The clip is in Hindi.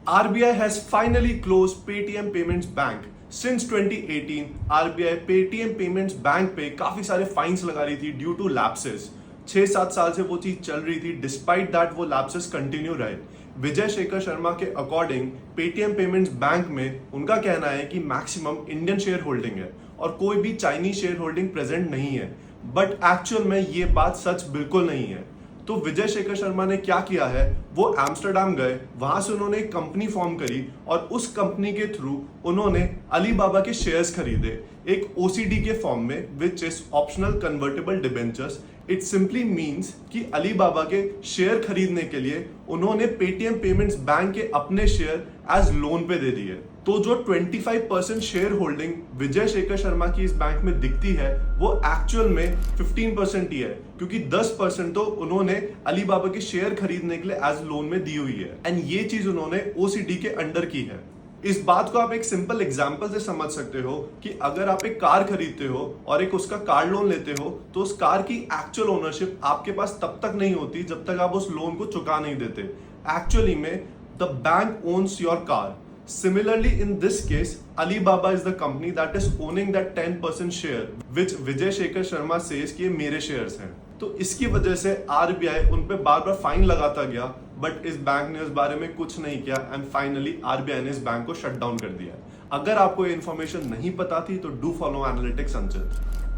RBI has finally closed Paytm Payments Bank. Since 2018, RBI Paytm Payments Bank पे काफी सारे फाइन्स लगा रही थी ड्यू टू लैप्सेस। 6-7 साल से वो चीज चल रही थी, डिस्पाइट दैट वो लैप्सेस कंटिन्यू रहे। विजय शेखर शर्मा के अकॉर्डिंग पेटीएम पेमेंट्स बैंक में उनका कहना है कि मैक्सिमम इंडियन शेयर होल्डिंग है और कोई भी चाइनीज शेयर होल्डिंग प्रेजेंट नहीं है, बट एक्चुअल में ये बात सच बिल्कुल नहीं है। तो विजय शेखर शर्मा ने क्या किया है, वो एम्स्टरडैम गए, वहां से उन्होंने एक कंपनी फॉर्म करी और उस कंपनी के थ्रू उन्होंने अलीबाबा के शेयर्स खरीदे एक ओसीडी के फॉर्म में, which is optional convertible debentures. It simply means कि अलीबाबा के शेयर खरीदने के लिए उन्होंने पेटीएम पेमेंट्स बैंक के अपने शेयर एज लोन पे दे दिए। तो जो 25% शेयर होल्डिंग विजय शेखर शर्मा की इस बैंक में दिखती है, वो एक्चुअल में 15% ही है, क्योंकि 10% तो उन्होंने अलीबाबा के शेयर खरीदने के लिए एज लोन में दी हुई है एंड ये चीज उन्होंने ओसीडी के अंडर की है। इस बात को आप एक सिंपल एग्जांपल से समझ सकते हो कि अगर आप एक कार खरीदते हो और एक उसका कार लोन लेते हो, तो उस कार की एक्चुअल ओनरशिप आपके पास तब तक नहीं होती जब तक आप उस लोन को चुका नहीं देते। एक्चुअली में the bank owns your car. Similarly, in this case, Alibaba is the company that is owning that 10% share, which Vijay Shekhar Sharma says कि ये मेरे शेयर्स हैं। तो इसकी वजह से RBI उन पे बार बार फाइन लगाता गया, बट इस बैंक ने इस बारे में कुछ नहीं किया एंड फाइनली RBI ने इस बैंक को शट डाउन कर दिया। अगर आपको ये इन्फॉर्मेशन नहीं पता थी तो डू फॉलो एनालिटिक्स संचित।